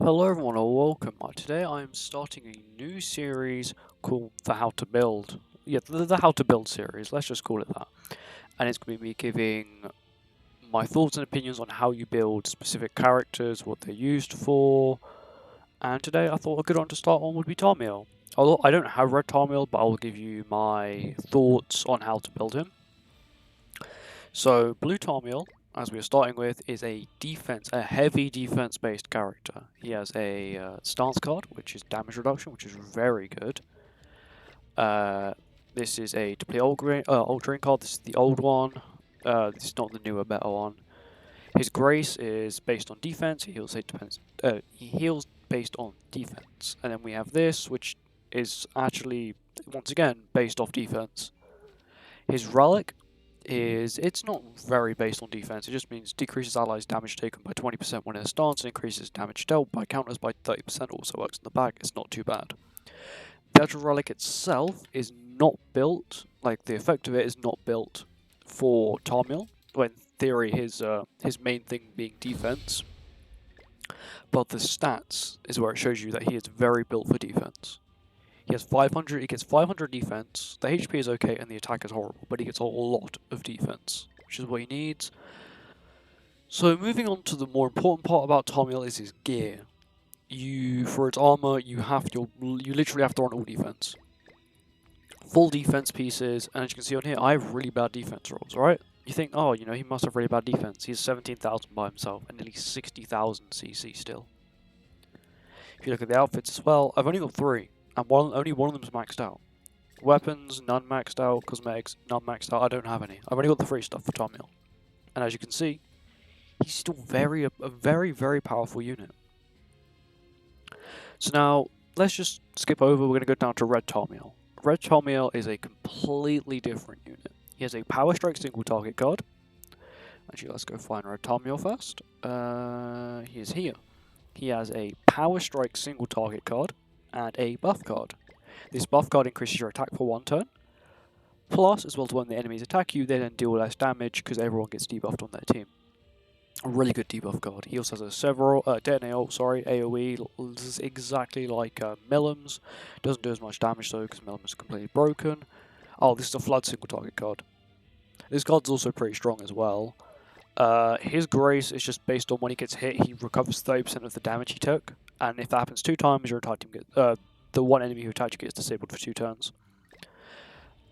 Hello everyone and welcome. Today I'm starting a new series called the How to Build. The How to Build series, let's just call it that. And it's going to be me giving my thoughts and opinions on how you build specific characters, what they're used for. And today I thought a good one to start on would be Tarmiel. Although I don't have Red Tarmiel, but I'll give you my thoughts on how to build him. So Blue Tarmiel, as we are starting with, is a heavy defense-based character. He has a stance card, which is damage reduction, which is very good. This is a Deplete Altering card. This is the old one. This is not the newer, better one. His Grace is based on defense. He heals based on defense. And then we have this, which is actually, once again, based off defense. His Relic it's not very based on defense, it just means decreases allies' damage taken by 20% when in a stance and increases damage dealt by counters by 30%, also works in the bag, it's not too bad. The actual relic itself is not built, like the effect of it is not built for Tarmiel, when in theory his main thing being defense, but the stats is where it shows you that he is very built for defense. He gets 500 defense, the HP is okay and the attack is horrible, but he gets a lot of defense, which is what he needs. So moving on to the more important part about Tarmiel is his gear. For its armor, you literally have to run all defense. Full defense pieces, and as you can see on here, I have really bad defense rolls, right? You think, oh, he must have really bad defense. He's 17,000 by himself, and nearly 60,000 CC still. If you look at the outfits as well, I've only got 3. And only one of them is maxed out. Weapons, none maxed out. Cosmetics, none maxed out. I don't have any. I've only got the free stuff for Tarmiel. And as you can see, he's still a very, very powerful unit. So now, let's just skip over. We're going to go down to Red Tarmiel. Red Tarmiel is a completely different unit. He has a Power Strike single target card. Actually, let's go find Red Tarmiel first. He is here. He has a Power Strike single target card and a buff card. This buff card increases your attack for 1 turn. Plus, as well as when the enemies attack you, they then deal less damage because everyone gets debuffed on their team. A really good debuff card. He also has a AoE, this is exactly like Millam's. Doesn't do as much damage though because Millam is completely broken. Oh, this is a Flood single target card. This card's also pretty strong as well. His Grace is just based on when he gets hit, he recovers 30% of the damage he took, and if that happens 2 times, your entire team gets the one enemy who attacked you gets disabled for 2 turns.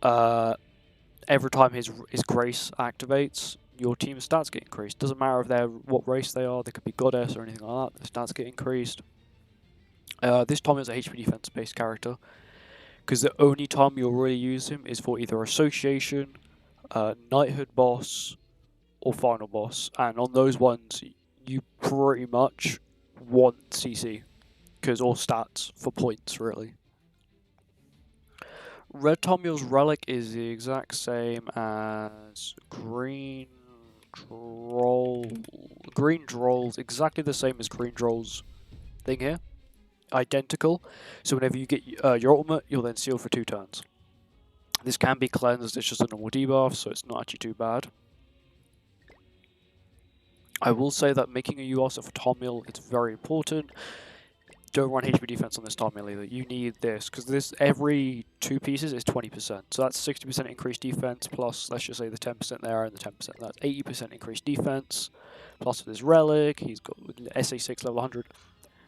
Every time his Grace activates, your team's stats get increased. Doesn't matter what race they are, they could be Goddess or anything like that. The stats get increased. This time it's a HP defense based character, because the only time you'll really use him is for either Association, Knighthood boss, or final boss, and on those ones you pretty much want CC, or stats for points really. Red Tarmiel's relic is the exact same as Green Droll's, exactly the same as Green Droll's thing here, identical. So whenever you get your ultimate, you'll then seal for 2 turns. This can be cleansed, it's just a normal debuff, so it's not actually too bad. I will say that making a UR set for Tarmiel is very important. Don't run HP defense on this Tarmiel either. You need this, because this every 2 pieces is 20%. So that's 60% increased defense, plus let's just say the 10% there and the 10%. That's 80% increased defense. Plus with his relic, he's got SA6 level 100.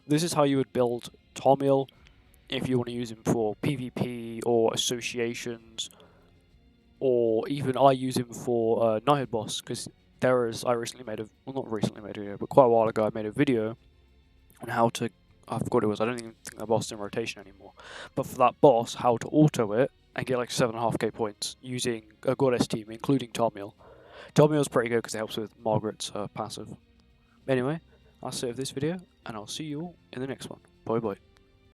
This is how you would build Tarmiel if you want to use him for PvP or associations, or even I use him for Knighthood boss, because I recently made not recently made a video, but quite a while ago I made a video on how to, I forgot what it was, I don't even think that boss is in rotation anymore, but for that boss, how to auto it and get like 7.5k points using a Goddess team, including Tarmiel. Tarmiel's pretty good because it helps with Margaret's passive. Anyway, that's it of this video, and I'll see you all in the next one. Bye bye.